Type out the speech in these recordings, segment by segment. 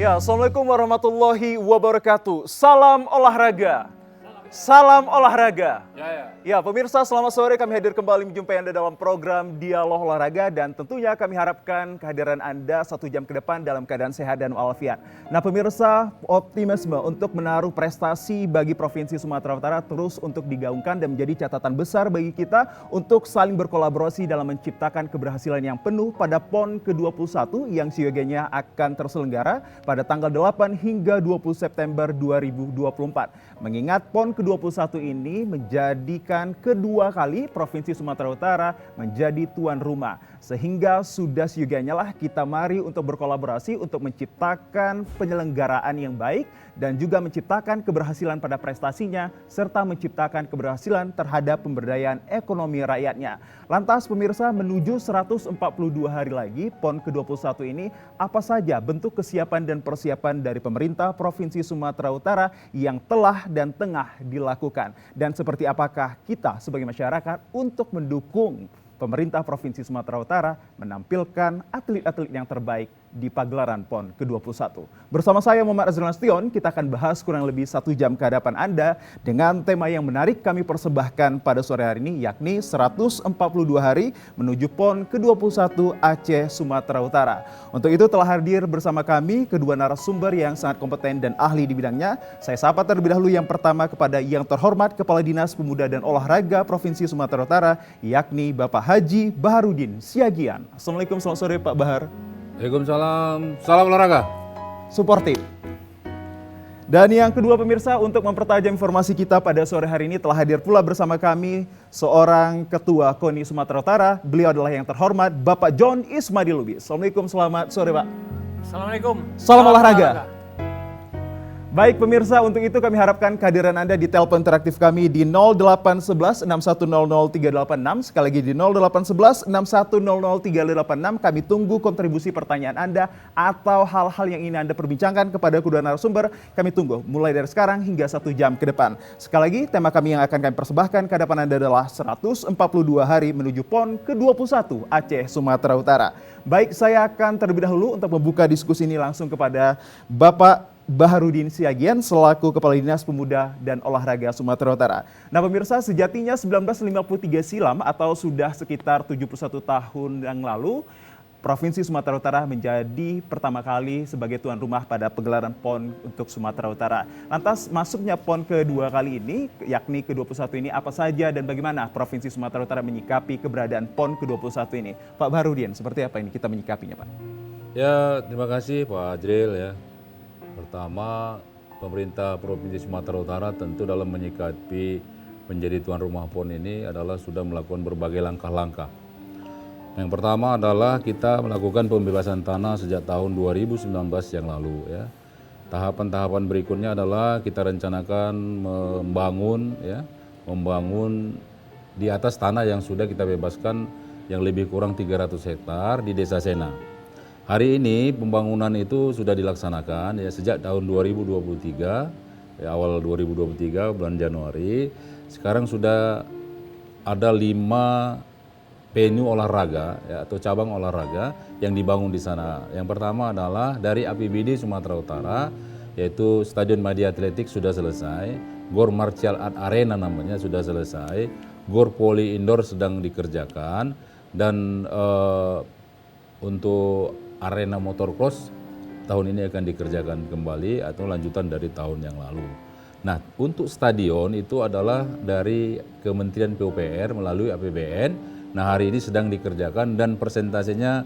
Ya, Assalamualaikum warahmatullahi wabarakatuh. Salam olahraga. Salam olahraga. Ya, pemirsa, selamat sore. Kami hadir kembali menjumpai Anda dalam program Dialog Olahraga dan tentunya kami harapkan kehadiran Anda 1 jam ke depan dalam keadaan sehat dan walafiat. Nah, pemirsa, optimisme untuk menaruh prestasi bagi Provinsi Sumatera Utara terus untuk digaungkan dan menjadi catatan besar bagi kita untuk saling berkolaborasi dalam menciptakan keberhasilan yang penuh pada PON ke-21 yang siogianya akan terselenggara pada tanggal 8 hingga 20 September 2024. Mengingat PON ke-21 ini menjadikan kedua kali Provinsi Sumatera Utara menjadi tuan rumah. Sehingga sudah seyogianya lah kita mari untuk berkolaborasi untuk menciptakan penyelenggaraan yang baik dan juga menciptakan keberhasilan pada prestasinya serta menciptakan keberhasilan terhadap pemberdayaan ekonomi rakyatnya. Lantas pemirsa, menuju 142 hari lagi PON ke-21 ini, apa saja bentuk kesiapan dan persiapan dari pemerintah Provinsi Sumatera Utara yang telah dan tengah dilakukan? Dan seperti apakah kita sebagai masyarakat untuk mendukung pemerintah Provinsi Sumatera Utara menampilkan atlet-atlet yang terbaik di pagelaran PON ke-21. Bersama saya Muhammad Azrul Nasution, kita akan bahas kurang lebih 1 jam ke hadapan Anda dengan tema yang menarik kami persembahkan pada sore hari ini, yakni 142 hari menuju PON ke-21 Aceh Sumatera Utara. Untuk itu telah hadir bersama kami kedua narasumber yang sangat kompeten dan ahli di bidangnya. Saya sapa terlebih dahulu yang pertama kepada yang terhormat Kepala Dinas Pemuda dan Olahraga Provinsi Sumatera Utara, yakni Bapak Haji Baharudin Siagian. Assalamualaikum, selamat sore Pak Bahar. Waalaikumsalam, salam olahraga. Suportif. Dan yang kedua pemirsa, untuk mempertajam informasi kita pada sore hari ini telah hadir pula bersama kami seorang Ketua KONI Sumatera Utara. Beliau adalah yang terhormat Bapak John Ismadi Lubis. Assalamualaikum, selamat sore Pak. Assalamualaikum. Salam olahraga. Baik pemirsa, untuk itu kami harapkan kehadiran Anda di telepon interaktif kami di 0811 6100 386. Sekali lagi di 0811 6100 386. Kami tunggu kontribusi pertanyaan Anda atau hal-hal yang ingin Anda perbincangkan kepada kedua narasumber. Kami tunggu mulai dari sekarang hingga 1 jam ke depan. Sekali lagi, tema kami yang akan kami persembahkan ke hadapan Anda adalah 142 hari menuju PON ke-21 Aceh Sumatera Utara. Baik, saya akan terlebih dahulu untuk membuka diskusi ini langsung kepada Bapak Baharudin Siagian selaku Kepala Dinas Pemuda dan Olahraga Sumatera Utara. Nah pemirsa, sejatinya 1953 silam atau sudah sekitar 71 tahun yang lalu, Provinsi Sumatera Utara menjadi pertama kali sebagai tuan rumah pada pegelaran PON untuk Sumatera Utara. Lantas masuknya PON kedua kali ini, yakni ke-21 ini, apa saja dan bagaimana Provinsi Sumatera Utara menyikapi keberadaan PON ke-21 ini? Pak Baharudin, seperti apa ini kita menyikapinya Pak? Ya, terima kasih Pak Ajril ya. Pertama, pemerintah Provinsi Sumatera Utara tentu dalam menyikapi menjadi tuan rumah PON ini adalah sudah melakukan berbagai langkah-langkah. Yang pertama adalah kita melakukan pembebasan tanah sejak tahun 2019 yang lalu ya. Tahapan-tahapan berikutnya adalah kita rencanakan membangun di atas tanah yang sudah kita bebaskan yang lebih kurang 300 hektar di Desa Sena. Hari ini pembangunan itu sudah dilaksanakan ya sejak tahun 2023, ya, awal 2023 bulan Januari. Sekarang sudah ada 5 venue olahraga ya, atau cabang olahraga yang dibangun di sana. Yang pertama adalah dari APBD Sumatera Utara, yaitu Stadion Madia Atletik sudah selesai, Gor Martial Art Arena namanya sudah selesai, Gor Poli Indoor sedang dikerjakan, dan untuk arena motocross tahun ini akan dikerjakan kembali atau lanjutan dari tahun yang lalu. Nah, untuk stadion itu adalah dari Kementerian PUPR melalui APBN. Nah, hari ini sedang dikerjakan dan persentasenya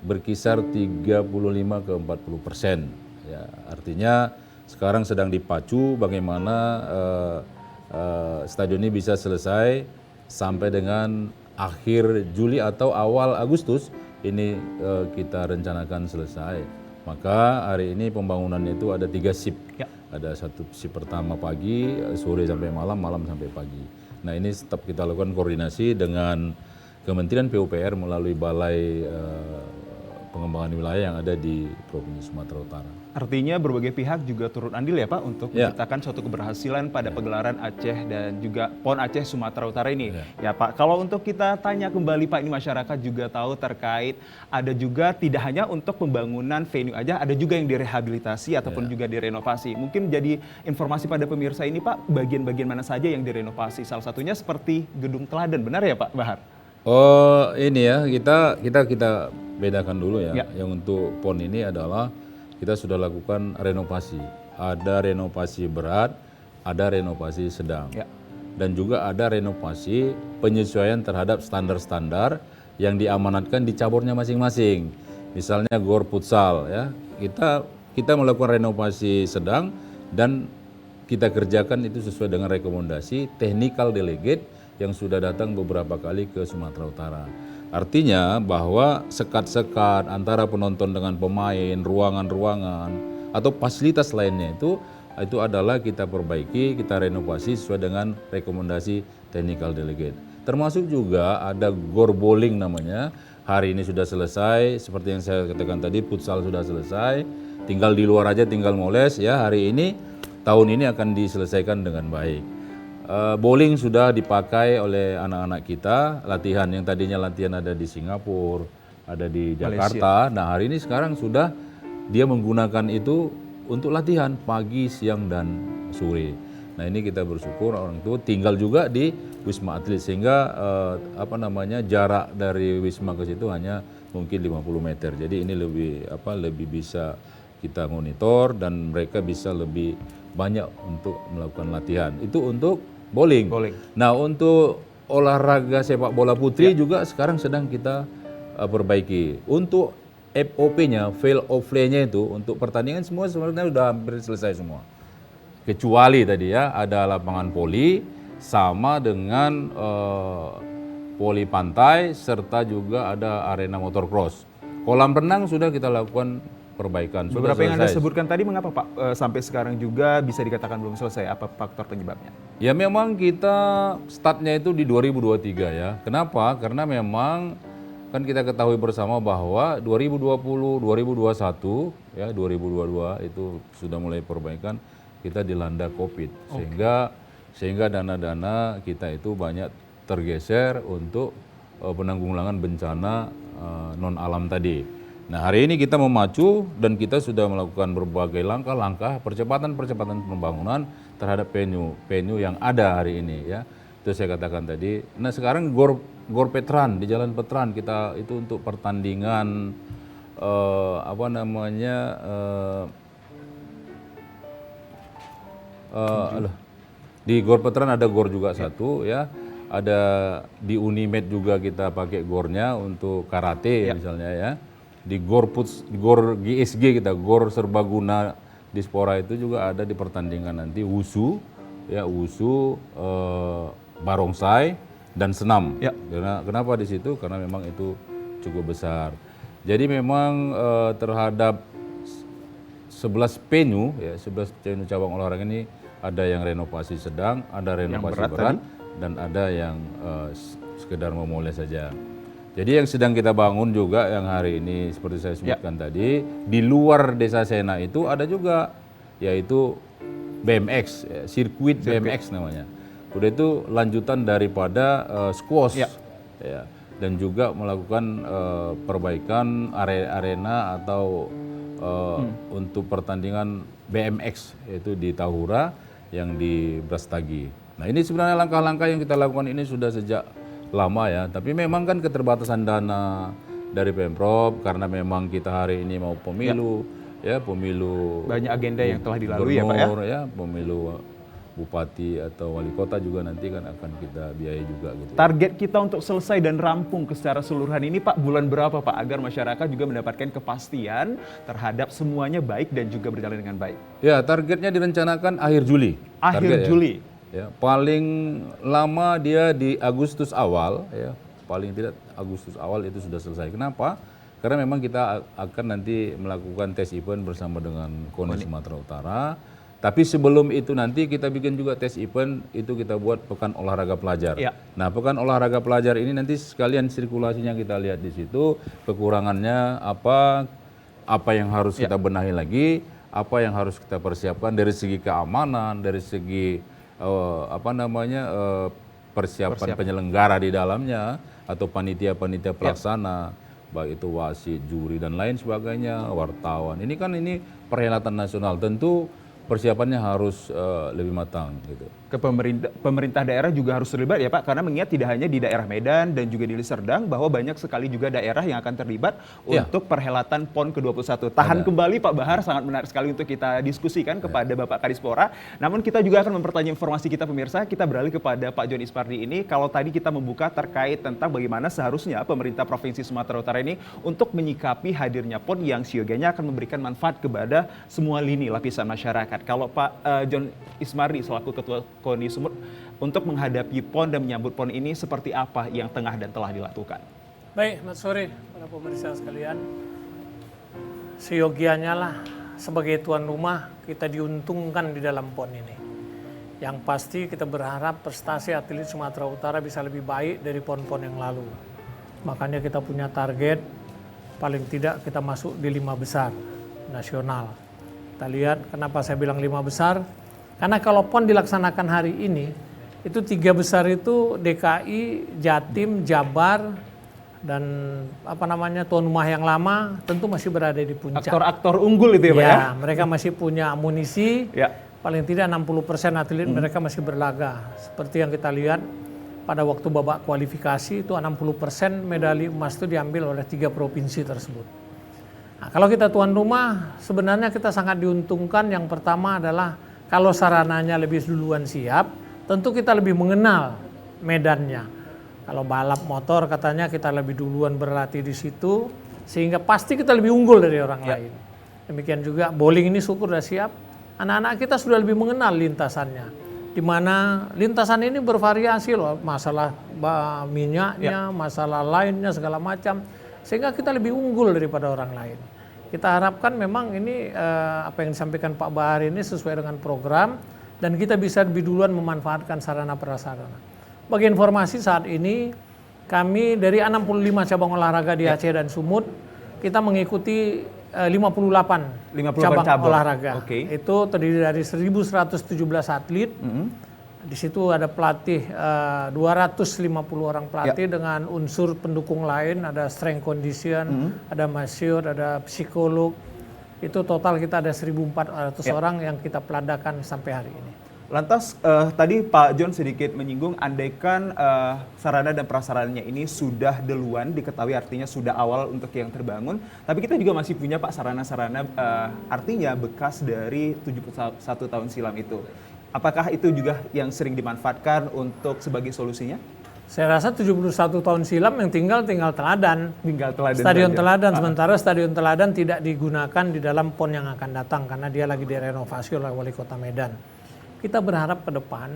berkisar 35 ke 40%. Ya, artinya sekarang sedang dipacu bagaimana stadion ini bisa selesai sampai dengan akhir Juli atau awal Agustus. Ini kita rencanakan selesai. Maka hari ini pembangunan itu ada 3 shift. Ya. Ada 1 shift pertama pagi, sore sampai malam, malam sampai pagi. Nah ini tetap kita lakukan koordinasi dengan Kementerian PUPR melalui Balai pengembangan wilayah yang ada di Provinsi Sumatera Utara. Artinya berbagai pihak juga turut andil ya Pak untuk menciptakan suatu keberhasilan pada pegelaran Aceh dan juga PON Aceh Sumatera Utara ini. Ya Pak, kalau untuk kita tanya kembali Pak, ini masyarakat juga tahu terkait ada juga tidak hanya untuk pembangunan venue aja, ada juga yang direhabilitasi ataupun juga direnovasi. Mungkin jadi informasi pada pemirsa ini Pak, bagian-bagian mana saja yang direnovasi. Salah satunya seperti Gedung Teladan, benar ya Pak Bahar? Oh ini ya, kita bedakan dulu ya. Yang untuk PON ini adalah kita sudah lakukan renovasi. Ada renovasi berat, ada renovasi sedang. Dan juga ada renovasi penyesuaian terhadap standar-standar yang diamanatkan di caburnya masing-masing. Misalnya GOR Futsal ya. Kita melakukan renovasi sedang dan kita kerjakan itu sesuai dengan rekomendasi technical delegate yang sudah datang beberapa kali ke Sumatera Utara. Artinya bahwa sekat-sekat antara penonton dengan pemain, ruangan-ruangan atau fasilitas lainnya itu adalah kita perbaiki, kita renovasi sesuai dengan rekomendasi technical delegate. Termasuk juga ada GOR bowling namanya. Hari ini sudah selesai, seperti yang saya katakan tadi, futsal sudah selesai. Tinggal di luar aja, tinggal moles ya. Hari ini, tahun ini akan diselesaikan dengan baik. Bowling sudah dipakai oleh anak-anak kita, latihan yang tadinya latihan ada di Singapura, ada di Jakarta. Nah hari ini sekarang sudah dia menggunakan itu untuk latihan pagi, siang, dan sore. Nah ini kita bersyukur orang itu tinggal juga di Wisma Atlet sehingga jarak dari Wisma ke situ hanya mungkin 50 meter. Jadi ini lebih bisa kita monitor dan mereka bisa lebih banyak untuk melakukan latihan. Itu untuk bowling. Nah untuk olahraga sepak bola putri juga sekarang sedang kita perbaiki. Untuk FOP-nya, field of play-nya itu untuk pertandingan semua sebenarnya sudah hampir selesai semua. Kecuali tadi ya ada lapangan voli sama dengan voli pantai serta juga ada arena motocross. Kolam renang sudah kita lakukan perbaikan. Beberapa yang Anda sebutkan tadi mengapa Pak sampai sekarang juga bisa dikatakan belum selesai? Apa faktor penyebabnya? Ya memang kita startnya itu di 2023 ya. Kenapa? Karena memang kan kita ketahui bersama bahwa 2020, 2021 ya 2022 itu sudah mulai perbaikan, kita dilanda Covid sehingga dana-dana kita itu banyak tergeser untuk penanggulangan bencana non alam tadi. Nah hari ini kita memacu dan kita sudah melakukan berbagai langkah-langkah percepatan pembangunan terhadap venue yang ada hari ini ya. Itu saya katakan tadi. Nah sekarang GOR Petran di Jalan Petran kita itu untuk pertandingan di GOR Petran ada GOR juga satu ya. Ada di Unimed juga kita pakai GOR-nya untuk karate misalnya ya. Di GOR GSG kita, GOR Serbaguna Dispora itu juga ada di pertandingan nanti wusu, barongsai dan senam. Kenapa di situ? Karena memang itu cukup besar. Jadi memang terhadap 11 venue cabang olahraga ini ada yang renovasi sedang, ada renovasi berat dan ada yang sekedar memoles saja. Jadi yang sedang kita bangun juga yang hari ini seperti saya sebutkan tadi, di luar Desa Sena itu ada juga yaitu BMX, sirkuit BMX namanya. Udah itu lanjutan daripada squash ya, dan juga melakukan perbaikan arena atau untuk pertandingan BMX yaitu di Tahura yang di Brastagi. Nah ini sebenarnya langkah-langkah yang kita lakukan ini sudah sejak lama ya, tapi memang kan keterbatasan dana dari Pemprov karena memang kita hari ini mau pemilu pemilu banyak agenda yang telah dilalui ya Pak ya. Pemilu bupati atau wali kota juga nanti kan akan kita biayai juga gitu. Target kita untuk selesai dan rampung secara keseluruhan ini Pak bulan berapa Pak agar masyarakat juga mendapatkan kepastian terhadap semuanya baik dan juga berjalan dengan baik? Ya targetnya direncanakan akhir Juli. Juli. Ya, paling lama dia di Agustus awal ya, paling tidak Agustus awal itu sudah selesai. Kenapa? Karena memang kita akan nanti melakukan tes event bersama dengan KONI Sumatera Utara Tapi sebelum itu nanti kita bikin juga tes event, itu kita buat pekan olahraga pelajar. Ya. Nah, pekan olahraga pelajar ini nanti sekalian sirkulasinya kita lihat di situ, kekurangannya apa yang harus kita benahi lagi, apa yang harus kita persiapkan dari segi keamanan, dari segi persiapan penyelenggara di dalamnya atau panitia-panitia pelaksana, baik itu wasit, juri dan lain sebagainya, wartawan. Ini perhelatan nasional, tentu persiapannya harus lebih matang gitu. Ke pemerintah daerah juga harus terlibat ya Pak, karena mengingat tidak hanya di daerah Medan dan juga di Serdang, bahwa banyak sekali juga daerah yang akan terlibat untuk perhelatan PON ke-21. Tahan kembali Pak Bahar, sangat menarik sekali untuk kita diskusikan kepada Bapak Kadispora. Namun kita juga akan mempertanya informasi kita pemirsa, kita beralih kepada Pak John Ispardi ini. Kalau tadi kita membuka terkait tentang bagaimana seharusnya pemerintah Provinsi Sumatera Utara ini untuk menyikapi hadirnya PON yang siogianya akan memberikan manfaat kepada semua lini lapisan masyarakat. Kalau Pak John Ispardi selaku Ketua KONI Sumut, untuk menghadapi PON dan menyambut PON ini seperti apa yang tengah dan telah dilakukan? Baik, selamat sore para pemirsa sekalian. Seyogianya lah sebagai tuan rumah kita diuntungkan di dalam PON ini. Yang pasti kita berharap prestasi atlet Sumatera Utara bisa lebih baik dari PON-PON yang lalu. Makanya kita punya target paling tidak kita masuk di 5 besar nasional. Kita lihat kenapa saya bilang 5 besar. Karena kalau PON dilaksanakan hari ini, itu 3 besar itu DKI, Jatim, Jabar, dan tuan rumah yang lama tentu masih berada di puncak. Aktor-aktor unggul itu ya Pak ya? Mereka masih punya amunisi, paling tidak 60% atlet mereka masih berlaga. Seperti yang kita lihat pada waktu babak kualifikasi itu 60% medali emas itu diambil oleh 3 provinsi tersebut. Nah, kalau kita tuan rumah, sebenarnya kita sangat diuntungkan. Yang pertama adalah kalau sarananya lebih duluan siap, tentu kita lebih mengenal medannya. Kalau balap motor katanya kita lebih duluan berlatih di situ, sehingga pasti kita lebih unggul dari orang lain. Demikian juga bowling ini syukur sudah siap, anak-anak kita sudah lebih mengenal lintasannya. Di mana lintasan ini bervariasi loh, masalah minyaknya, masalah lainnya segala macam, sehingga kita lebih unggul daripada orang lain. Kita harapkan memang ini apa yang disampaikan Pak Bahar ini sesuai dengan program dan kita bisa lebih duluan memanfaatkan sarana prasarana. Bagi informasi saat ini kami dari 65 cabang olahraga di Aceh dan Sumut kita mengikuti 58 cabang olahraga. Itu terdiri dari 1.117 atlet. Di situ ada pelatih 250 orang pelatih dengan unsur pendukung lain, ada strength condition, ada masyur, ada psikolog. Itu total kita ada 1.400 orang yang kita peladakan sampai hari ini. Lantas tadi Pak John sedikit menyinggung andaikan sarana dan prasarananya ini sudah duluan diketahui, artinya sudah awal untuk yang terbangun, tapi kita juga masih punya Pak sarana-sarana artinya bekas dari 71 tahun silam itu. Apakah itu juga yang sering dimanfaatkan untuk sebagai solusinya? Saya rasa 71 tahun silam yang tinggal teladan. Stadion Teladan, sementara Stadion Teladan tidak digunakan di dalam PON yang akan datang karena dia lagi direnovasi oleh Wali Kota Medan. Kita berharap ke depan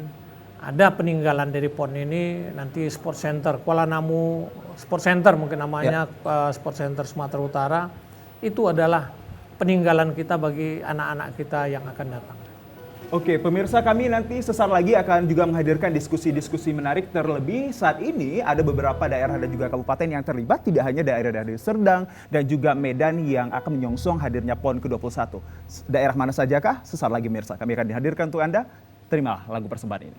ada peninggalan dari PON ini, nanti Sport Center, Kuala Namu Sport Center mungkin namanya, Sport Center Sumatera Utara, itu adalah peninggalan kita bagi anak-anak kita yang akan datang. Oke, pemirsa, kami nanti sesaat lagi akan juga menghadirkan diskusi-diskusi menarik. Terlebih saat ini ada beberapa daerah dan juga kabupaten yang terlibat, tidak hanya daerah dari Serdang dan juga Medan yang akan menyongsong hadirnya PON ke-21. Daerah mana sajakah? Sesaat lagi pemirsa, kami akan dihadirkan untuk Anda. Terimalah lagu persembahan ini.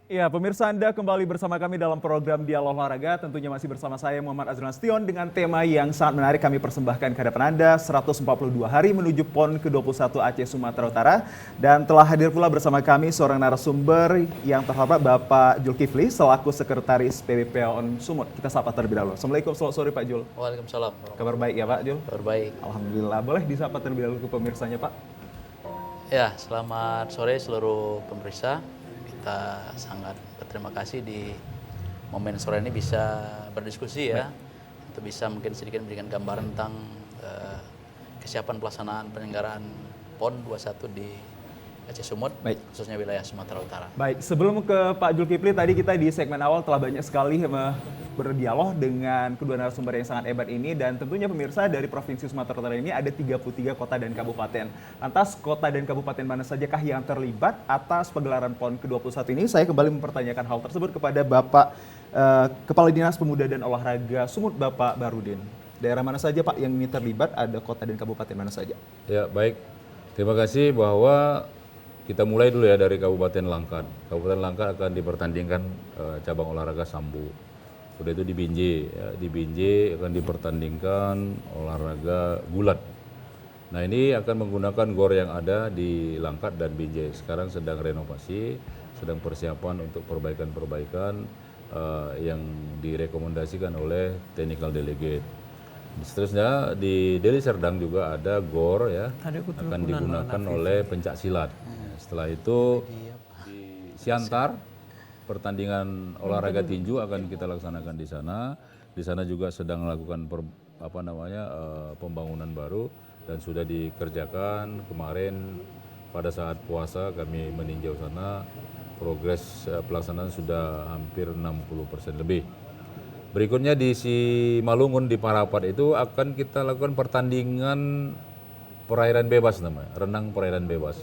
Ya, pemirsa, Anda kembali bersama kami dalam program Dialog Olahraga. Tentunya masih bersama saya Muhammad Azrul Nasution dengan tema yang sangat menarik kami persembahkan ke hadapan Anda, 142 hari menuju PON ke-21 Aceh Sumatera Utara. Dan telah hadir pula bersama kami seorang narasumber yang terhormat Bapak Julkifli selaku Sekretaris PBPON Sumut. Kita sapa terlebih dahulu. Assalamualaikum, selamat sore Pak Jul. Waalaikumsalam. Kabar baik ya Pak Jul? Kabar baik. Alhamdulillah. Boleh disapa terlebih dahulu ke pemirsanya Pak? Ya, selamat sore seluruh pemirsa. Kita sangat berterima kasih di momen sore ini bisa berdiskusi ya, untuk bisa mungkin sedikit memberikan gambaran tentang kesiapan pelaksanaan penyelenggaraan PON 21 di Aceh Sumut, Baik. khususnya wilayah Sumatera Utara. Baik, sebelum ke Pak Zulkifli, tadi kita di segmen awal telah banyak sekali berdialog dengan kedua narasumber yang sangat hebat ini, dan tentunya pemirsa dari Provinsi Sumatera Utara ini ada 33 kota dan kabupaten. Lantas kota dan kabupaten mana sajakah yang terlibat atas pegelaran PON ke-21 ini? Saya kembali mempertanyakan hal tersebut kepada Bapak Kepala Dinas Pemuda dan Olahraga Sumut, Bapak Barudin. Daerah mana saja Pak yang ini terlibat, ada kota dan kabupaten mana saja? Ya, baik. Terima kasih bahwa kita mulai dulu ya dari Kabupaten Langkat. Kabupaten Langkat akan dipertandingkan cabang olahraga sambo. Udah itu di Binjai, ya. Di Binjai akan dipertandingkan olahraga gulat. Nah ini akan menggunakan gor yang ada di Langkat dan Binjai. Sekarang sedang renovasi, sedang persiapan untuk perbaikan-perbaikan yang direkomendasikan oleh technical delegate. Seterusnya di Deli Serdang juga ada gor ya, akan digunakan oleh pencak silat. Setelah itu di Siantar pertandingan olahraga tinju akan kita laksanakan di sana. Di sana juga sedang melakukan pembangunan baru dan sudah dikerjakan. Kemarin pada saat puasa kami meninjau sana, progres pelaksanaan sudah hampir 60% lebih. Berikutnya di Simalungun di Parapat itu akan kita lakukan pertandingan perairan bebas namanya, renang perairan bebas.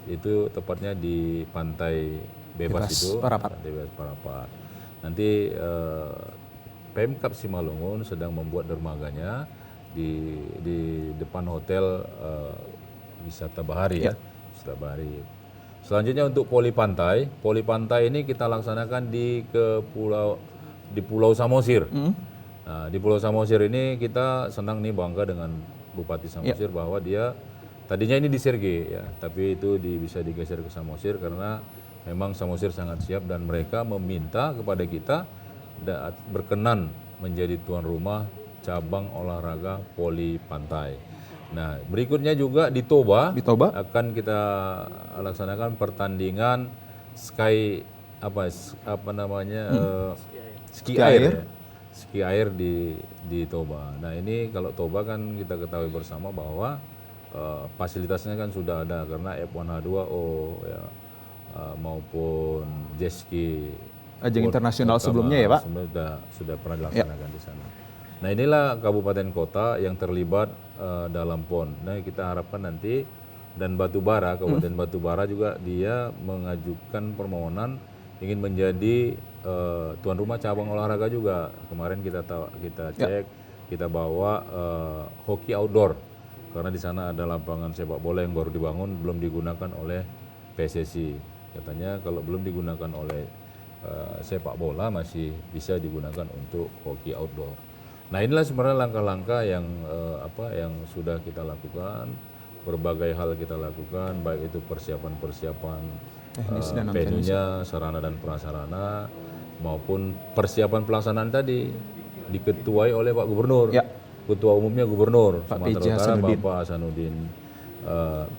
Itu tepatnya di pantai bebas itu, Parapat. Pantai bebas Parapat. Nanti Pemkab Simalungun sedang membuat dermaganya di depan hotel Wisata Bahari ya. Wisata Bahari. Selanjutnya untuk poli pantai ini kita laksanakan di Pulau Samosir. Nah, di Pulau Samosir ini kita senang nih bangga dengan Bupati Samosir bahwa dia tadinya ini di Serge ya, tapi itu bisa digeser ke Samosir karena memang Samosir sangat siap dan mereka meminta kepada kita berkenan menjadi tuan rumah cabang olahraga poli pantai. Nah, berikutnya juga di Toba akan kita laksanakan pertandingan ski air. Ya. Ski air di Toba. Nah, ini kalau Toba kan kita ketahui bersama bahwa fasilitasnya kan sudah ada karena F1H2O ya, maupun jet ski ajang internasional sebelumnya ya Pak? Sudah pernah dilaksanakan di sana. Nah inilah kabupaten kota yang terlibat dalam PON. Nah kita harapkan nanti dan Batubara, Kabupaten Batubara juga dia mengajukan permohonan ingin menjadi tuan rumah cabang olahraga juga. Kemarin kita cek, kita bawa hoki outdoor. Karena di sana ada lapangan sepak bola yang baru dibangun, belum digunakan oleh PSSI. Katanya kalau belum digunakan oleh sepak bola masih bisa digunakan untuk hoki outdoor. Nah inilah sebenarnya langkah-langkah yang sudah kita lakukan, berbagai hal kita lakukan, baik itu persiapan venue-nya, sarana dan prasarana, maupun persiapan pelaksanaan tadi diketuai oleh Pak Gubernur. Ya. Ketua umumnya Gubernur Sumatera Utara Bapak Hasanuddin.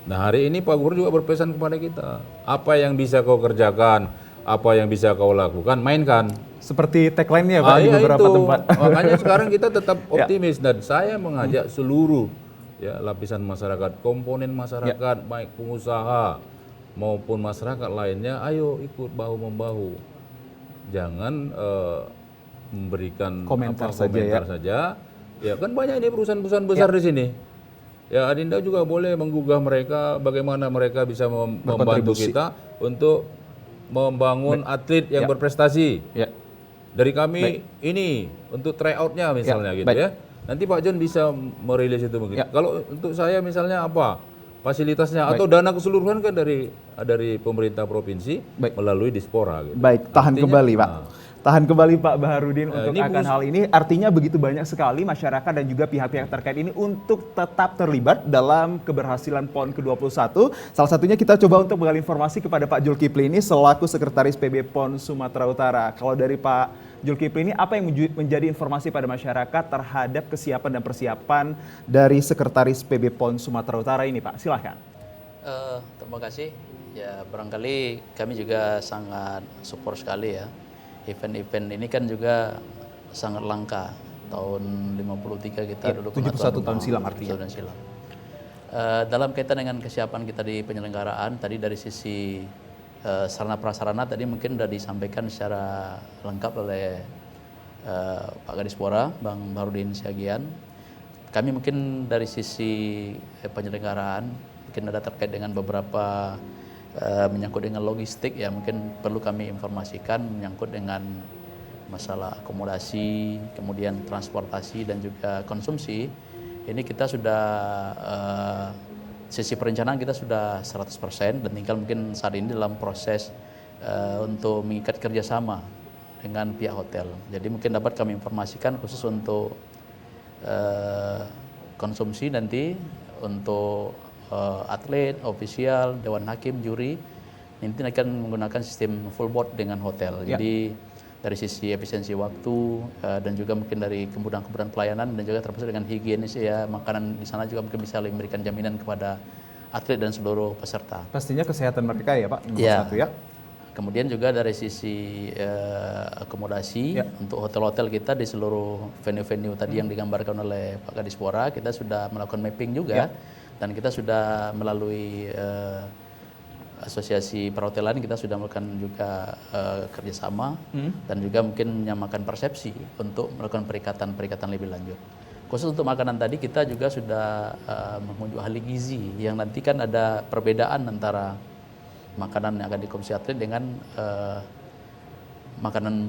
Nah hari ini Pak Gubernur juga berpesan kepada kita, apa yang bisa kau kerjakan, apa yang bisa kau lakukan, mainkan. Seperti tagline-nya Pak di beberapa tempat. Makanya sekarang kita tetap optimis dan saya mengajak seluruh lapisan masyarakat, komponen masyarakat, baik pengusaha maupun masyarakat lainnya, ayo ikut bahu-membahu. Jangan memberikan komentar saja. Ya kan banyak ini perusahaan-perusahaan besar di sini. Ya Adinda juga boleh menggugah mereka bagaimana mereka bisa membantu kita untuk membangun atlet yang berprestasi. Ya. Dari kami ini untuk tryout-nya misalnya gitu ya. Nanti Pak John bisa merilis itu mungkin. Kalau untuk saya misalnya apa? Fasilitasnya atau dana keseluruhan kan dari pemerintah provinsi melalui Dispora gitu. Baik, tahan kembali Pak. Tahan kembali Pak Baharudin untuk akan hal ini. Artinya begitu banyak sekali masyarakat dan juga pihak-pihak terkait ini untuk tetap terlibat dalam keberhasilan PON ke-21. Salah satunya kita coba untuk mengambil informasi kepada Pak Zulkifli ini selaku Sekretaris PB PON Sumatera Utara. Kalau dari Pak Zulkifli ini apa yang menjadi informasi pada masyarakat terhadap kesiapan dan persiapan dari Sekretaris PB PON Sumatera Utara ini Pak? Silahkan. Terima kasih. Ya barangkali kami juga sangat support sekali ya. Event-event ini kan juga sangat langka. Tahun 53 kita dulu 71 tahun silam artinya. Dalam kaitan dengan kesiapan kita di penyelenggaraan, tadi dari sisi sarana prasarana tadi mungkin sudah disampaikan secara lengkap oleh Pak Kadispora, Bang Barudin Siagian. Kami mungkin dari sisi penyelenggaraan mungkin ada terkait dengan beberapa menyangkut dengan logistik ya, mungkin perlu kami informasikan menyangkut dengan masalah akomodasi, kemudian transportasi dan juga konsumsi. Ini kita sudah sisi perencanaan kita sudah 100% dan tinggal mungkin saat ini dalam proses untuk mengikat kerjasama dengan pihak hotel. Jadi mungkin dapat kami informasikan khusus untuk konsumsi nanti untuk atlet, ofisial, dewan hakim, juri nanti akan menggunakan sistem full board dengan hotel. Jadi dari sisi efisiensi waktu dan juga mungkin dari kemudahan-kemudahan pelayanan dan juga termasuk dengan higienis ya, makanan di sana juga mungkin bisa memberikan jaminan kepada atlet dan seluruh peserta. Pastinya kesehatan mereka ya Pak, nomor satu ya. Kemudian juga dari sisi akomodasi untuk hotel-hotel kita di seluruh venue-venue tadi yang digambarkan oleh Pak Kadispora, kita sudah melakukan mapping juga dan kita sudah melalui asosiasi perhotelan kita sudah melakukan juga kerjasama dan juga mungkin menyamakan persepsi untuk melakukan perikatan lebih lanjut. Khusus untuk makanan tadi kita juga sudah mengunjungi ahli gizi yang nanti kan ada perbedaan antara makanan yang akan dikonsumsi atlet dengan makanan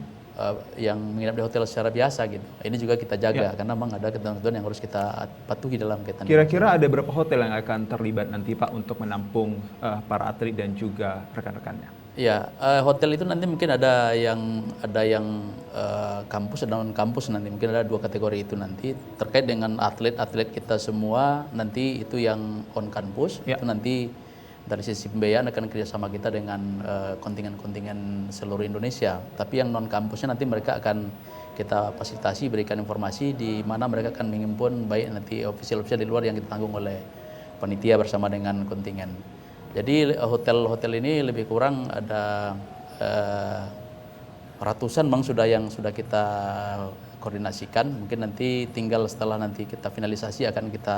yang menginap di hotel secara biasa gitu. Ini juga kita jaga karena memang ada ketentuan yang harus kita patuhi dalam kaitan. Kira-kira ada berapa hotel yang akan terlibat nanti Pak untuk menampung para atlet dan juga rekan-rekannya? Ya, hotel itu nanti mungkin ada yang kampus dan non kampus nanti mungkin ada 2 kategori itu nanti terkait dengan atlet-atlet kita semua nanti itu yang on kampus itu nanti dari sisi pembiayaan akan kerjasama kita dengan kontingen-kontingen seluruh Indonesia. Tapi yang non kampusnya nanti mereka akan kita fasilitasi, berikan informasi di mana mereka akan mengimpun baik nanti ofisial-ofisial di luar yang kita tanggung oleh panitia bersama dengan kontingen. Jadi hotel-hotel ini lebih kurang ada ratusan bang sudah kita koordinasikan. Mungkin nanti tinggal setelah nanti kita finalisasi akan kita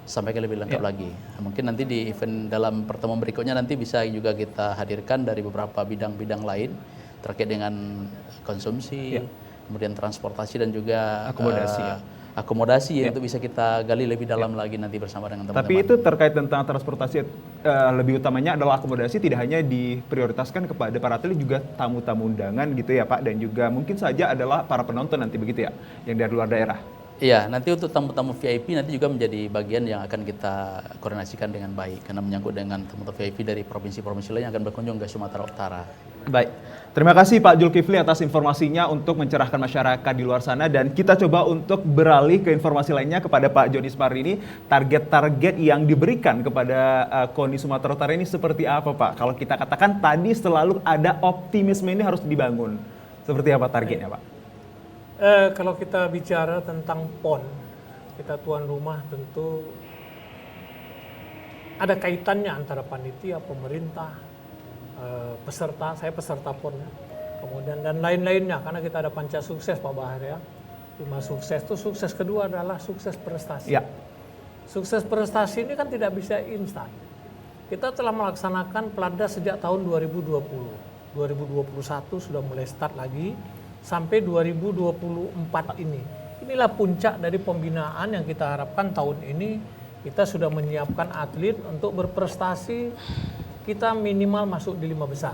sampaikan lebih lengkap lagi. Mungkin nanti di event dalam pertemuan berikutnya nanti bisa juga kita hadirkan dari beberapa bidang-bidang lain terkait dengan konsumsi, kemudian transportasi dan juga akomodasi itu bisa kita gali lebih dalam lagi nanti bersama dengan teman-teman. Tapi itu terkait tentang transportasi lebih utamanya adalah akomodasi tidak hanya diprioritaskan kepada para atlet juga tamu-tamu undangan gitu ya Pak dan juga mungkin saja adalah para penonton nanti begitu ya yang dari luar daerah. Iya, nanti untuk tamu-tamu VIP nanti juga menjadi bagian yang akan kita koordinasikan dengan baik karena menyangkut dengan tamu-tamu VIP dari provinsi-provinsi lain yang akan berkunjung ke Sumatera Utara. Baik, terima kasih Pak Zulkifli atas informasinya untuk mencerahkan masyarakat di luar sana dan kita coba untuk beralih ke informasi lainnya kepada Pak Joni Smarrini. Target-target yang diberikan kepada KONI Sumatera Utara ini seperti apa Pak? Kalau kita katakan tadi selalu ada optimisme ini harus dibangun. Seperti apa targetnya Pak? Kalau kita bicara tentang PON, kita tuan rumah tentu ada kaitannya antara panitia, pemerintah, peserta, saya peserta PON, kemudian dan lain-lainnya karena kita ada panca sukses Pak Bahar ya. 5 sukses itu sukses kedua adalah sukses prestasi. Ya. Sukses prestasi ini kan tidak bisa instan. Kita telah melaksanakan Pelada sejak tahun 2020. 2021 sudah mulai start lagi. Sampai 2024 ini. Inilah puncak dari pembinaan yang kita harapkan tahun ini kita sudah menyiapkan atlet untuk berprestasi, kita minimal masuk di 5 besar.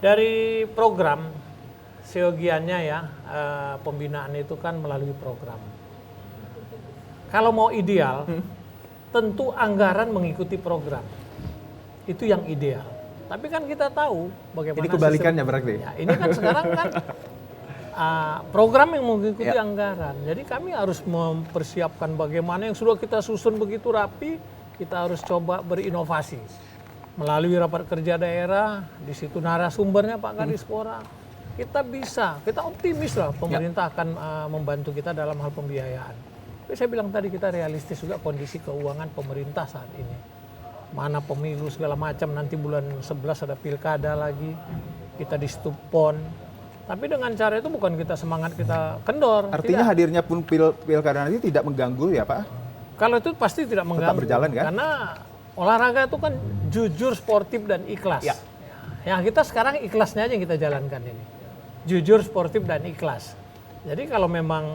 Dari program, seyogiannya ya, pembinaan itu kan melalui program. Kalau mau ideal, tentu anggaran mengikuti program. Itu yang ideal. Tapi kan kita tahu bagaimana. Ini kebalikannya berarti. Ya, ini kan sekarang kan program yang mengikuti anggaran. Jadi kami harus mempersiapkan bagaimana yang sudah kita susun begitu rapi, kita harus coba berinovasi. Melalui rapat kerja daerah, di situ narasumbernya Pak Kadispora. Kita bisa, kita optimis lah pemerintah akan membantu kita dalam hal pembiayaan. Tapi saya bilang tadi kita realistis juga kondisi keuangan pemerintah saat ini. Mana pemilu segala macam, nanti bulan 11 ada pilkada lagi, kita di stop PON. Tapi dengan cara itu bukan kita semangat kita kendor. Artinya tidak. Hadirnya pun pilkada nanti tidak mengganggu ya Pak? Kalau itu pasti tidak mengganggu. berjalan, kan? Karena olahraga itu kan jujur, sportif, dan ikhlas. Ya. Yang kita sekarang ikhlasnya aja yang kita jalankan ini. Jujur, sportif, dan ikhlas. Jadi kalau memang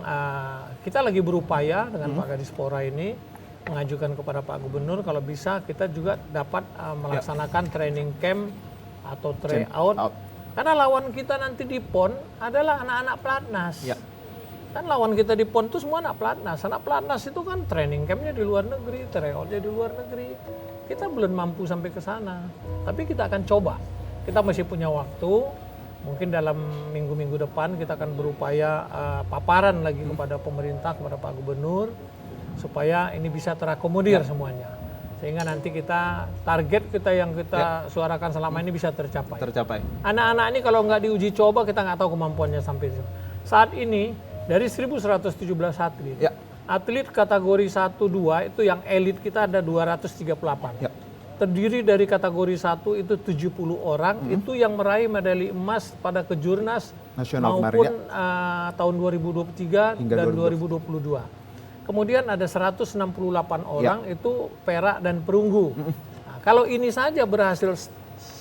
kita lagi berupaya dengan Pak Kadispora ini mengajukan kepada Pak Gubernur, kalau bisa kita juga dapat melaksanakan training camp atau tryout. Karena lawan kita nanti di PON adalah anak-anak pelatnas. Ya. Kan lawan kita di PON itu semua anak pelatnas. Anak pelatnas itu kan training campnya di luar negeri, tryoutnya di luar negeri. Kita belum mampu sampai ke sana. Tapi kita akan coba. Kita masih punya waktu. Mungkin dalam minggu-minggu depan kita akan berupaya paparan lagi kepada pemerintah, kepada Pak Gubernur. Supaya ini bisa terakomodir semuanya. Sehingga nanti kita, target kita yang kita suarakan selama ini bisa tercapai. Anak-anak ini kalau nggak diuji coba kita nggak tahu kemampuannya sampai di sana. Saat ini dari 1.117 atlet, atlet kategori 1-2 itu yang elit kita ada 238. Terdiri dari kategori 1 itu 70 orang, itu yang meraih medali emas pada kejurnas nasional maupun tahun 2023 dan 2022. Kemudian ada 168 orang itu perak dan perunggu. Nah, kalau ini saja berhasil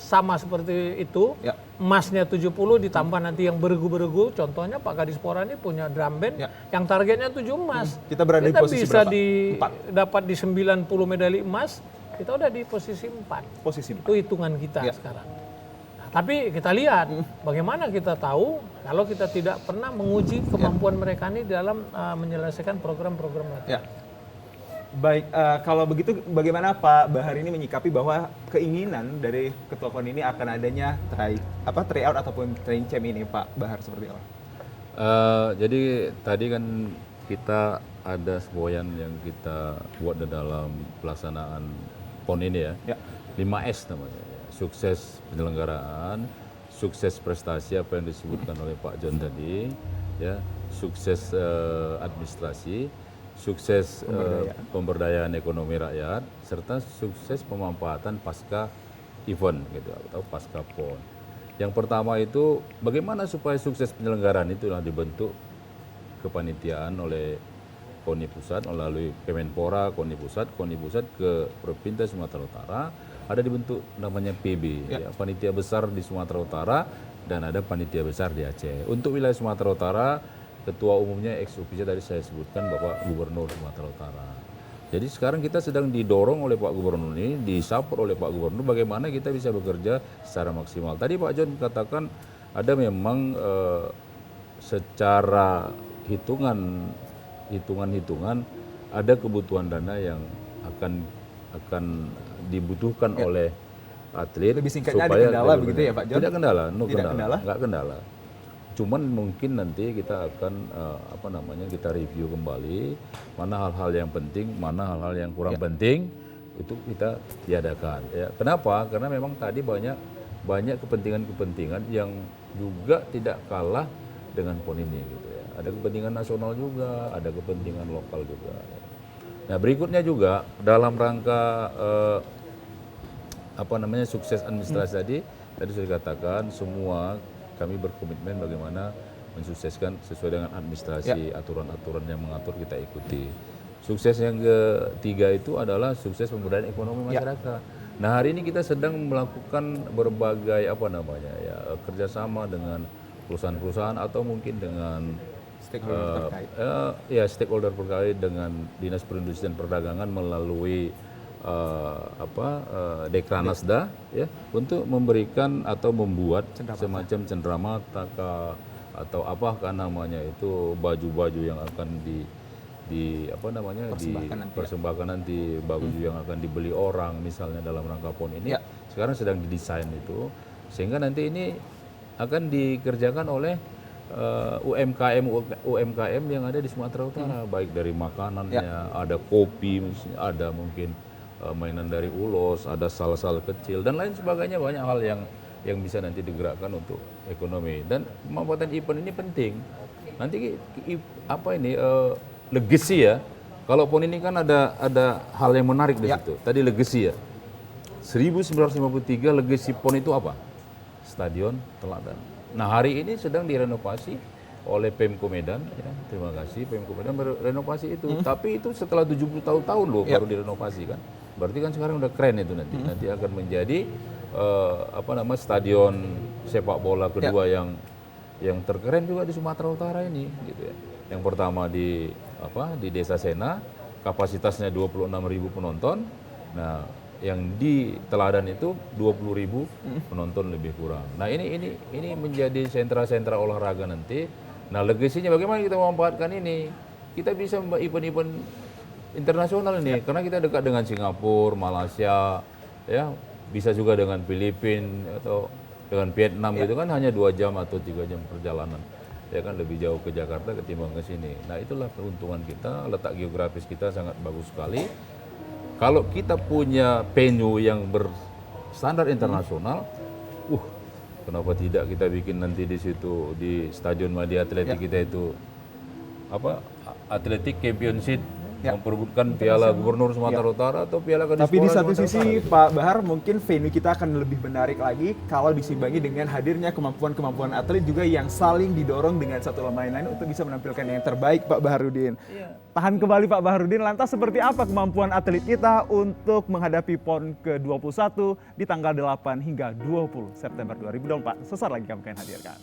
sama seperti itu, emasnya 70 ditambah nanti yang beregu-beregu, contohnya Pak Kadispora ini punya drum band yang targetnya 7 emas. Kita berada di posisi bisa berapa? dapat di 90 medali emas, kita udah di posisi 4. Itu hitungan kita sekarang. Nah, tapi kita lihat bagaimana kita tahu kalau kita tidak pernah menguji kemampuan mereka ini dalam menyelesaikan program-program latihan. Baik, kalau begitu bagaimana Pak Bahar ini menyikapi bahwa keinginan dari Ketua PON ini akan adanya tryout ataupun training camp ini, Pak Bahar, seperti apa? Jadi tadi kan kita ada semboyan yang kita buat di dalam pelaksanaan PON ini ya. 5S namanya. Sukses penyelenggaraan, sukses prestasi apa yang disebutkan oleh Pak John tadi, ya, sukses administrasi, sukses pemberdayaan ekonomi rakyat, serta sukses pemanfaatan pasca event gitu atau pasca PON. Yang pertama itu bagaimana supaya sukses penyelenggaraan itu dibentuk kepanitiaan oleh KONI Pusat melalui Kemenpora, KONI Pusat ke Provinsi Sumatera Utara, ada dibentuk namanya PB, panitia besar di Sumatera Utara dan ada panitia besar di Aceh. Untuk wilayah Sumatera Utara, ketua umumnya ex officio tadi saya sebutkan Bapak Gubernur Sumatera Utara. Jadi sekarang kita sedang didorong oleh Pak Gubernur ini, disupport oleh Pak Gubernur bagaimana kita bisa bekerja secara maksimal. Tadi Pak John katakan ada memang secara hitungan ada kebutuhan dana yang akan dibutuhkan oleh atlet. Lebih singkatnya ada kendala begitu ya Pak John? Tidak kendala, nggak kendala. Cuman mungkin nanti kita akan kita review kembali mana hal-hal yang penting, mana hal-hal yang kurang penting itu kita tiadakan. Ya. Kenapa? Karena memang tadi banyak kepentingan-kepentingan yang juga tidak kalah dengan PON ini gitu ya. Ada kepentingan nasional juga, ada kepentingan lokal juga. Nah, berikutnya juga dalam rangka sukses administrasi tadi sudah dikatakan semua kami berkomitmen bagaimana mensukseskan sesuai dengan administrasi, aturan-aturan yang mengatur kita ikuti. Sukses yang ketiga itu adalah sukses pemberdayaan ekonomi masyarakat. Nah, hari ini kita sedang melakukan berbagai kerjasama dengan perusahaan-perusahaan atau mungkin dengan stakeholder terkait dengan Dinas Perindustrian Perdagangan melalui Dekranasda ya untuk memberikan atau membuat semacam cenderamata atau baju-baju yang akan dipersembahkan nanti baju yang akan dibeli orang misalnya dalam rangka PON ini sekarang sedang didesain itu sehingga nanti ini akan dikerjakan oleh UMKM yang ada di Sumatera Utara baik dari makanannya ada kopi ada mungkin mainan dari ulos, ada sal-sal kecil dan lain sebagainya banyak hal yang bisa nanti digerakkan untuk ekonomi dan pemanfaatan event ini penting. Nanti legacy ya. Kalau PON ini kan ada hal yang menarik di situ. Tadi legacy ya. 1953 legacy PON itu apa? Stadion Teladan. Nah, hari ini sedang direnovasi oleh Pemko Medan, ya, terima kasih Pemko Medan merenovasi itu. Tapi itu setelah 70 tahun loh baru direnovasi kan. Berarti kan sekarang udah keren itu nanti. Nanti akan menjadi stadion sepak bola kedua yang terkeren juga di Sumatera Utara ini gitu ya. Yang pertama di Desa Sena, kapasitasnya 26.000 penonton. Nah, yang di Teladan itu 20.000 penonton lebih kurang. Nah, ini menjadi sentra-sentra olahraga nanti. Nah, legasinya bagaimana kita memanfaatkan ini? Kita bisa event-event internasional ini karena kita dekat dengan Singapura, Malaysia, ya, bisa juga dengan Filipina atau dengan Vietnam gitu kan hanya 2 jam atau 3 jam perjalanan. Ya kan lebih jauh ke Jakarta ketimbang ke sini. Nah, itulah keuntungan kita, letak geografis kita sangat bagus sekali. Kalau kita punya venue yang berstandar internasional, kenapa tidak kita bikin nanti di situ di Stadion Madia Atletik kita itu Atletik Championship memperebutkan Piala Gubernur Sumatera Utara atau Piala Kadispora. Tapi di satu sisi Pak Bahar mungkin venue kita akan lebih menarik lagi kalau disimbangi dengan hadirnya kemampuan-kemampuan atlet juga yang saling didorong dengan satu sama lain untuk bisa menampilkan yang terbaik Pak Baharudin. Tahan kembali Pak Baharudin, lantas seperti apa kemampuan atlet kita untuk menghadapi PON ke-21 di tanggal 8 hingga 20 September 2024? Sesaat lagi kami akan hadirkan.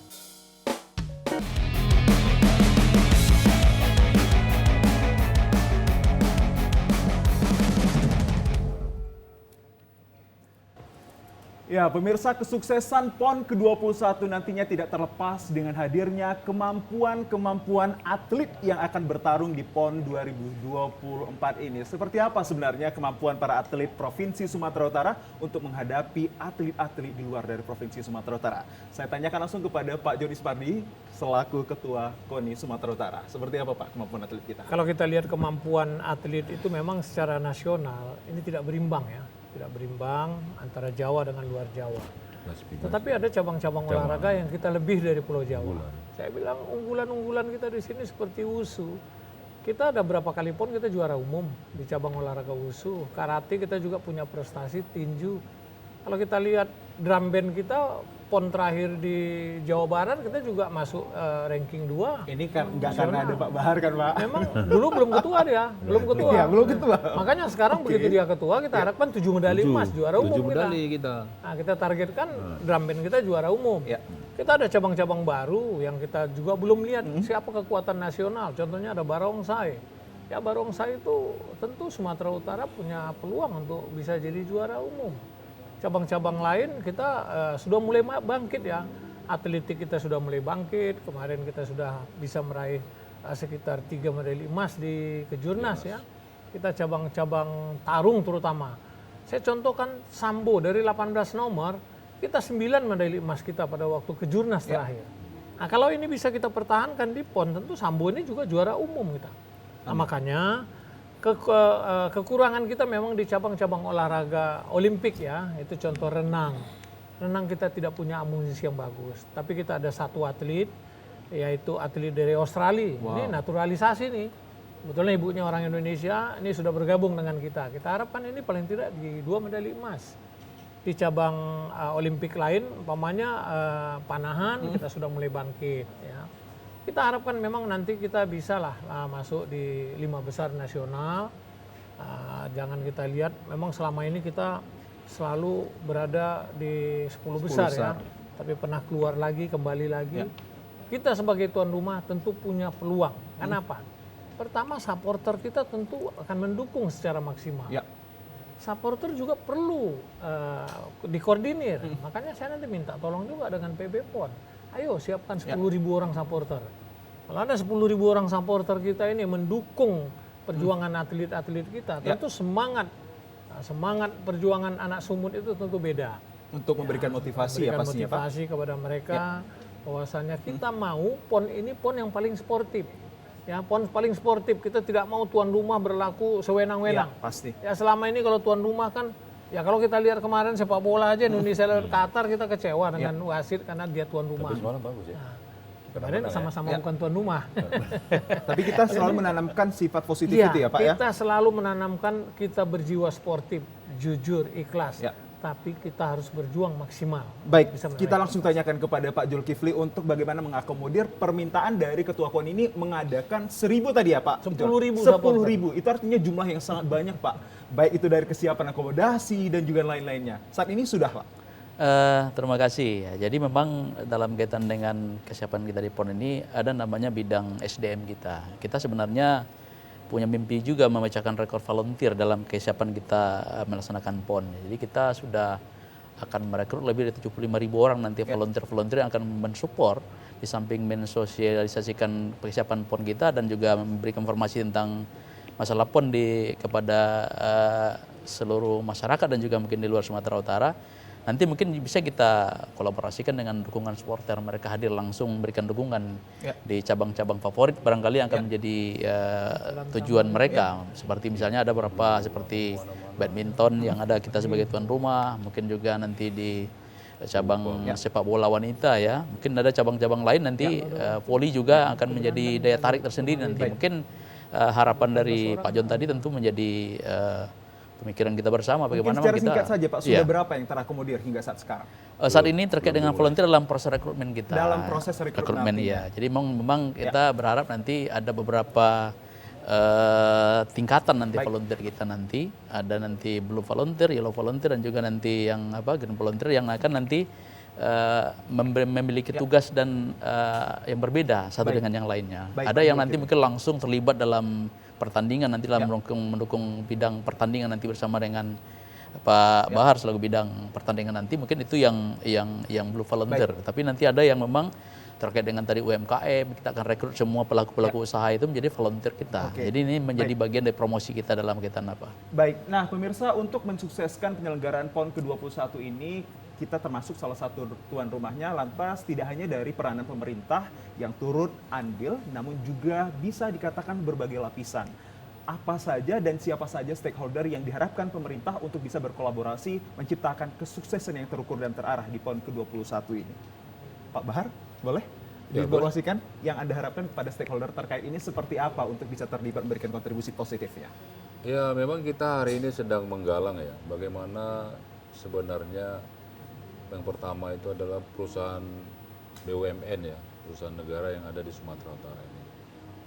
Ya, pemirsa, kesuksesan PON ke-21 nantinya tidak terlepas dengan hadirnya kemampuan-kemampuan atlet yang akan bertarung di PON 2024 ini. Seperti apa sebenarnya kemampuan para atlet Provinsi Sumatera Utara untuk menghadapi atlet-atlet di luar dari Provinsi Sumatera Utara? Saya tanyakan langsung kepada Pak Joni Supardi, selaku Ketua KONI Sumatera Utara. Seperti apa Pak kemampuan atlet kita? Kalau kita lihat kemampuan atlet itu memang secara nasional ini tidak berimbang ya. Tidak berimbang antara Jawa dengan luar Jawa. Tetapi ada cabang-cabang olahraga yang kita lebih dari Pulau Jawa. Saya bilang unggulan-unggulan kita di sini seperti wusu. Kita ada berapa kali PON kita juara umum di cabang olahraga wusu. Karate kita juga punya prestasi, tinju. Kalau kita lihat drum band kita PON terakhir di Jawa Barat kita juga masuk ranking 2. Ini kan nggak karena ada Pak Bahar kan Pak? Memang dulu belum ketua dia, belum ketua. Iya, belum ketua. Makanya sekarang begitu dia ketua kita harapkan 7 medali emas juara umum 7 medali kita. Nah, kita targetkan drum band kita juara umum. Kita ada cabang-cabang baru yang kita juga belum lihat siapa kekuatan nasional. Contohnya ada barongsai. Ya barongsai itu tentu Sumatera Utara punya peluang untuk bisa jadi juara umum. Cabang-cabang lain kita sudah mulai bangkit ya. Atletik kita sudah mulai bangkit. Kemarin kita sudah bisa meraih sekitar 3 medali emas di Kejurnas ya. Kita cabang-cabang tarung terutama. Saya contohkan sambo dari 18 nomor, kita 9 medali emas kita pada waktu Kejurnas terakhir. Nah kalau ini bisa kita pertahankan di PON, tentu sambo ini juga juara umum kita. Nah makanya kekurangan kita memang di cabang-cabang olahraga olimpik ya, itu contoh renang. Renang kita tidak punya amunisi yang bagus, tapi kita ada satu atlet, yaitu atlet dari Australia. Ini naturalisasi nih, sebetulnya ibunya orang Indonesia, ini sudah bergabung dengan kita. Kita harapkan ini paling tidak di 2 medali emas. Di cabang olimpik lain, umpamanya panahan, kita sudah mulai bangkit ya. Kita harapkan memang nanti kita bisa lah masuk di 5 besar nasional. Jangan kita lihat, memang selama ini kita selalu berada di 10 besar ya. Tapi pernah keluar lagi, kembali lagi. Kita sebagai tuan rumah tentu punya peluang. Kenapa? Pertama, supporter kita tentu akan mendukung secara maksimal. Supporter juga perlu dikoordinir. Makanya saya nanti minta tolong juga dengan PB PON. Ayo siapkan 10.000 orang supporter. Kalau ada 10.000 orang supporter kita ini mendukung perjuangan atlet-atlet kita, tentu semangat perjuangan anak Sumut itu tentu beda. Untuk memberikan motivasi ya pastinya Pak. Motivasi kepada mereka bahwasanya kita mau PON ini PON yang paling sportif. Ya, PON paling sportif. Kita tidak mau tuan rumah berlaku sewenang-wenang. Pasti. Ya selama ini kalau tuan rumah kan, ya kalau kita lihat kemarin sepak bola aja Indonesia lewat Qatar kita kecewa dengan wasit karena dia tuan rumah. Tapi semalam bagus ya. Kemarin sama-sama bukan tuan rumah. Tapi kita selalu menanamkan sifat positif itu ya Pak ya? Kita selalu menanamkan kita berjiwa sportif, jujur, ikhlas. tapi kita harus berjuang maksimal. Baik, Bisa kita langsung tanyakan kepada Pak Zulkifli untuk bagaimana mengakomodir permintaan dari Ketua PON ini mengadakan 1.000 tadi ya Pak? 10.000 10.000, itu artinya jumlah yang sangat banyak Pak. Baik itu dari kesiapan akomodasi dan juga lain-lainnya. Saat ini sudah Pak? Terima kasih. Ya, jadi memang dalam kaitan dengan kesiapan kita di PON ini ada namanya bidang SDM kita. Kita sebenarnya punya mimpi juga memecahkan rekor volunteer dalam kesiapan kita melaksanakan PON. Jadi kita sudah akan merekrut lebih dari 75.000 orang nanti volunteer-volunteer yang akan mensupport di samping mensosialisasikan persiapan PON kita dan juga memberikan informasi tentang masalah PON kepada seluruh masyarakat dan juga mungkin di luar Sumatera Utara. Nanti mungkin bisa kita kolaborasikan dengan dukungan supporter, mereka hadir langsung memberikan dukungan di cabang-cabang favorit barangkali yang akan menjadi tujuan mereka. Seperti misalnya ada beberapa seperti badminton yang ada kita sebagai tuan rumah, mungkin juga nanti di cabang sepak bola wanita ya, mungkin ada cabang-cabang lain nanti voli juga akan menjadi daya tarik tersendiri nanti. Mungkin harapan dari Pak John tadi tentu menjadi pemikiran kita bersama bagaimana secara kita singkat saja Pak, sudah berapa yang terakomodir hingga saat sekarang? Saat ini terkait dengan volunteer dalam proses rekrutmen kita. Dalam proses rekrutmen ya. Jadi memang kita berharap nanti ada beberapa tingkatan nanti volunteer kita nanti. Ada nanti blue volunteer, yellow volunteer dan juga nanti yang green volunteer yang akan nanti memiliki tugas dan yang berbeda satu dengan yang lainnya. Ada yang nanti mungkin langsung terlibat dalam pertandingan nanti dalam mendukung bidang pertandingan nanti bersama dengan Pak Bahar selaku bidang pertandingan nanti, mungkin itu yang blue volunteer. Tapi nanti ada yang memang terkait dengan tadi UMKM, kita akan rekrut semua pelaku-pelaku usaha itu menjadi volunteer kita. Jadi ini menjadi bagian dari promosi kita dalam kaitan apa. Baik, nah pemirsa, untuk mensukseskan penyelenggaraan PON ke-21 ini, kita termasuk salah satu tuan rumahnya, lantas tidak hanya dari peranan pemerintah yang turut andil, namun juga bisa dikatakan berbagai lapisan. Apa saja dan siapa saja stakeholder yang diharapkan pemerintah untuk bisa berkolaborasi menciptakan kesuksesan yang terukur dan terarah di PON ke-21 ini. Pak Bahar, boleh diinformasikan yang Anda harapkan kepada stakeholder terkait ini seperti apa untuk bisa terlibat memberikan kontribusi positifnya? Ya, memang kita hari ini sedang menggalang ya, bagaimana sebenarnya yang pertama itu adalah perusahaan BUMN ya, perusahaan negara yang ada di Sumatera Utara ini.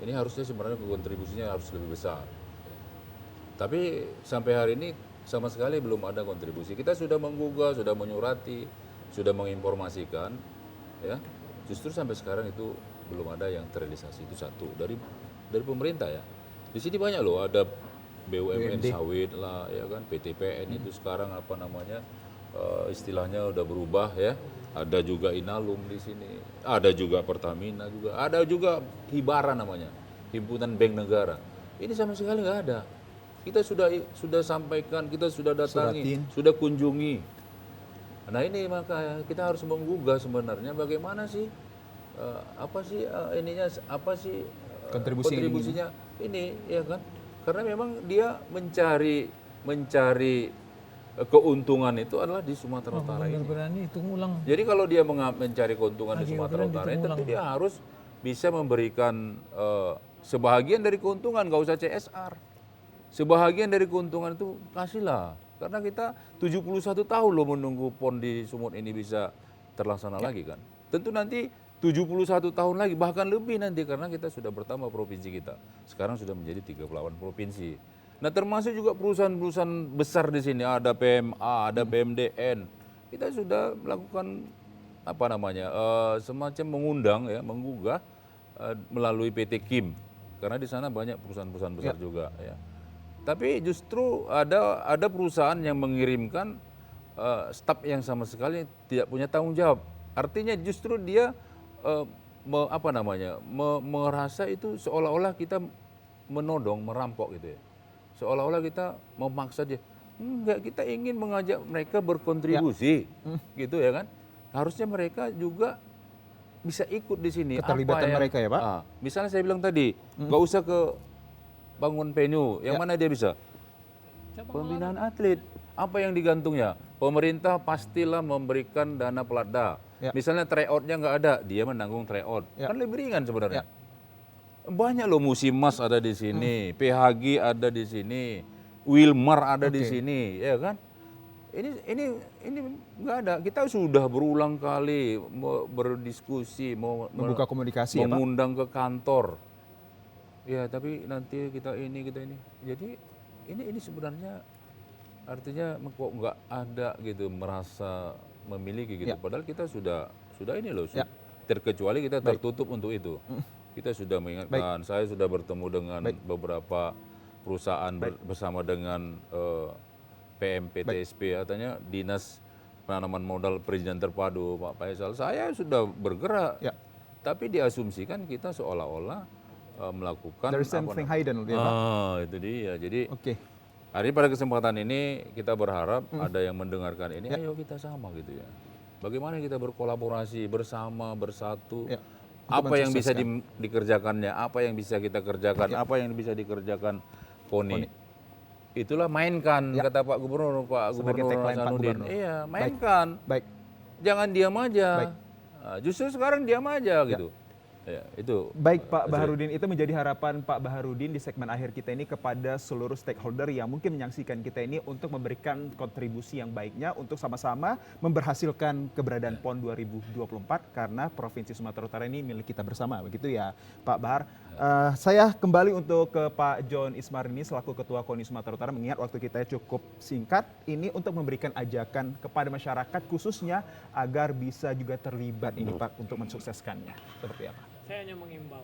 Ini harusnya sebenarnya kontribusinya harus lebih besar. Tapi sampai hari ini sama sekali belum ada kontribusi. Kita sudah menggugah, sudah menyurati, sudah menginformasikan, ya. Justru sampai sekarang itu belum ada yang terrealisasi. Itu satu dari pemerintah ya. Di sini banyak loh, ada BUMN sawit lah, ya kan, PTPN itu sekarang apa namanya? Istilahnya udah berubah ya. Ada juga Inalum di sini, ada juga Pertamina juga, ada juga Hibara namanya, Himpunan Bank Negara. Ini sama sekali nggak ada. Kita sudah sampaikan, kita sudah datangi, sudah kunjungi. Nah ini maka kita harus menggugah sebenarnya bagaimana sih kontribusinya ini ya kan? Karena memang dia mencari keuntungan itu adalah di Sumatera Utara ini. Jadi kalau dia mencari keuntungan di Sumatera Utara ini, tentu dia harus bisa memberikan sebahagian dari keuntungan, nggak usah CSR. Sebahagian dari keuntungan itu kasihlah. Karena kita 71 tahun loh menunggu PON di Sumut ini bisa terlaksana lagi kan. Tentu nanti 71 tahun lagi, bahkan lebih nanti karena kita sudah bertambah provinsi kita. Sekarang sudah menjadi 38 provinsi. Nah termasuk juga perusahaan-perusahaan besar di sini, ada PMA, ada PMDN. Kita sudah melakukan apa namanya semacam mengundang ya, menggugah melalui PT Kim, karena di sana banyak perusahaan-perusahaan besar juga ya. Tapi justru ada perusahaan yang mengirimkan staf yang sama sekali tidak punya tanggung jawab. Artinya justru dia merasa itu seolah-olah kita menodong, merampok gitu ya. Seolah-olah kita memaksa dia. Enggak, kita ingin mengajak mereka berkontribusi, gitu ya kan. Harusnya mereka juga bisa ikut di sini. Keterlibatan mereka ya Pak? Misalnya saya bilang tadi, nggak usah ke bangun venue, yang mana dia bisa? Pembinaan atlet. Apa yang digantungnya? Pemerintah pastilah memberikan dana pelatda. Misalnya tryout-nya nggak ada, dia menanggung tryout. Kan lebih ringan sebenarnya. Banyak loh, Musimas ada di sini, PHG ada di sini, Wilmar ada di sini, ya kan? ini nggak ada. Kita sudah berulang kali mau berdiskusi, mau Membuka komunikasi ya, Pak? mengundang ke kantor. Ya, tapi nanti kita ini. Jadi ini sebenarnya artinya kok nggak ada gitu merasa memiliki gitu. Padahal kita sudah ini loh. Terkecuali kita tertutup untuk itu. Kita sudah mengingatkan. Saya sudah bertemu dengan beberapa perusahaan bersama dengan PMPTSP, katanya Dinas Penanaman Modal Perizinan Terpadu Pak Faisal. Saya sudah bergerak, tapi diasumsikan kita seolah-olah melakukan There's something hidden, ya, Pak. itu dia. Jadi hari ini pada kesempatan ini kita berharap ada yang mendengarkan ini, ayo kita sama gitu ya. Bagaimana kita berkolaborasi bersama, bersatu. Apa yang bisa dikerjakannya, apa yang bisa kita kerjakan, apa yang bisa dikerjakan Poni. Itulah mainkan, kata Pak Gubernur Hasanuddin. Iya, mainkan. Baik. Jangan diam aja. Nah, justru sekarang diam aja gitu. Ya, itu. Baik Pak Baharudin, itu menjadi harapan Pak Baharudin di segmen akhir kita ini kepada seluruh stakeholder yang mungkin menyaksikan kita ini untuk memberikan kontribusi yang baiknya untuk sama-sama memberhasilkan keberadaan PON 2024 karena Provinsi Sumatera Utara ini milik kita bersama, begitu ya Pak Bahar. Saya kembali untuk ke Pak John Ismar ini selaku Ketua KONI Sumatera Utara, mengingat waktu kita cukup singkat ini untuk memberikan ajakan kepada masyarakat khususnya agar bisa juga terlibat ini Pak untuk mensukseskannya. Seperti apa? Saya hanya mengimbau,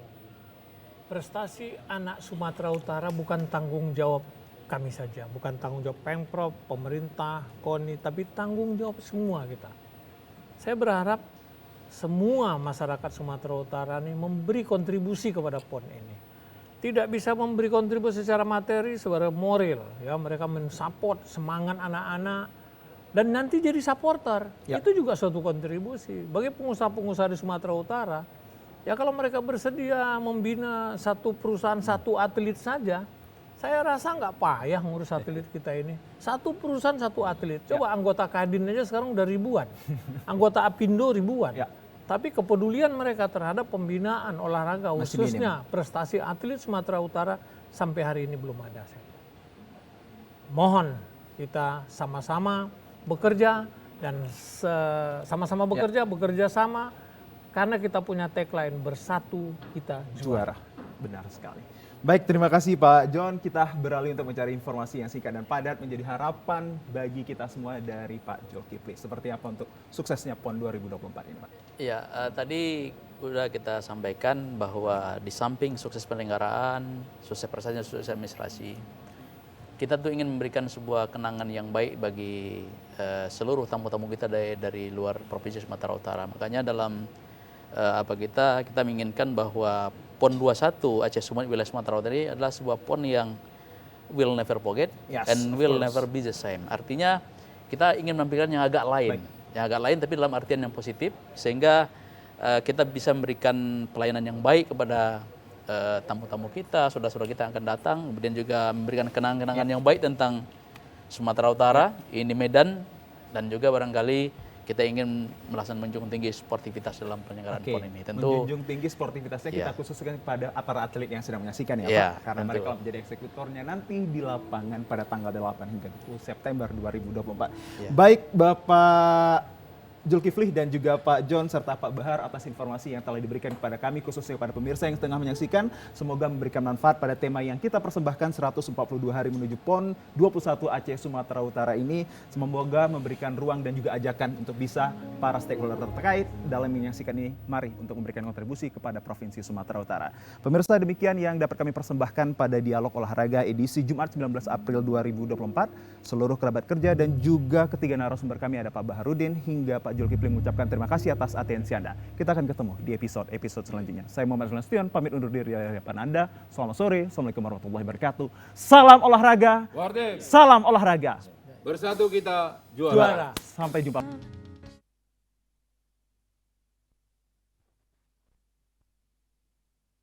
prestasi anak Sumatera Utara bukan tanggung jawab kami saja, bukan tanggung jawab Pemprov, pemerintah, KONI, tapi tanggung jawab semua kita. Saya berharap semua masyarakat Sumatera Utara ini memberi kontribusi kepada PON ini. Tidak bisa memberi kontribusi secara materi, secara moral, ya mereka mensupport semangat anak-anak dan nanti jadi supporter. Itu juga suatu kontribusi bagi pengusaha-pengusaha di Sumatera Utara. Ya kalau mereka bersedia membina satu perusahaan, satu atlet saja, saya rasa nggak payah ngurus atlet kita ini. Satu perusahaan, satu atlet. Coba anggota Kadin aja sekarang udah ribuan. Anggota Apindo ribuan. Tapi kepedulian mereka terhadap pembinaan olahraga, khususnya prestasi atlet Sumatera Utara sampai hari ini belum ada. Mohon kita sama-sama bekerja dan sama-sama bekerja sama. Karena kita punya tagline bersatu kita juara. Benar sekali. Baik, terima kasih Pak John. Kita beralih untuk mencari informasi yang singkat dan padat menjadi harapan bagi kita semua dari Pak Zulkifli. Seperti apa untuk suksesnya PON 2024 ini Pak? Iya, tadi sudah kita sampaikan bahwa di samping sukses penyelenggaraan, sukses prestasi, sukses administrasi, kita tuh ingin memberikan sebuah kenangan yang baik bagi seluruh tamu-tamu kita dari luar Provinsi Sumatera Utara. Makanya dalam kita menginginkan bahwa PON 21 Aceh Sumatera wilayah Sumatera Utara ini adalah sebuah PON yang will never forget and will never be the same. Artinya kita ingin menampilkan yang agak lain, tapi dalam artian yang positif sehingga kita bisa memberikan pelayanan yang baik kepada tamu-tamu kita, saudara-saudara kita yang akan datang, kemudian juga memberikan kenangan-kenangan yang baik tentang Sumatera Utara, ini Medan, dan juga barangkali kita ingin melaksanakan menjunjung tinggi sportivitas dalam penyelenggaraan PON ini. Tentu menjunjung tinggi sportivitasnya kita khususkan kepada para atlet yang sedang menyaksikan ya Pak. Karena mereka menjadi eksekutornya nanti di lapangan pada tanggal 8 hingga 10 September 2024. Baik Bapak Zulkifli dan juga Pak John serta Pak Bahar atas informasi yang telah diberikan kepada kami khususnya kepada pemirsa yang tengah menyaksikan. Semoga memberikan manfaat pada tema yang kita persembahkan 142 hari menuju PON 21 Aceh Sumatera Utara ini. Semoga memberikan ruang dan juga ajakan untuk bisa para stakeholder terkait dalam menyaksikan ini. Mari untuk memberikan kontribusi kepada Provinsi Sumatera Utara. Pemirsa, demikian yang dapat kami persembahkan pada Dialog Olahraga edisi Jumat 19 April 2024. Seluruh kerabat kerja dan juga ketiga narasumber kami ada Pak Baharudin hingga Pak Zulkifli mengucapkan terima kasih atas atensi Anda. Kita akan ketemu di episode selanjutnya. Saya Muhammad Nasution, pamit undur diri dari hadapan Anda. Selamat sore, Assalamualaikum warahmatullahi wabarakatuh. Salam olahraga, salam olahraga. Bersatu kita juara. Sampai jumpa.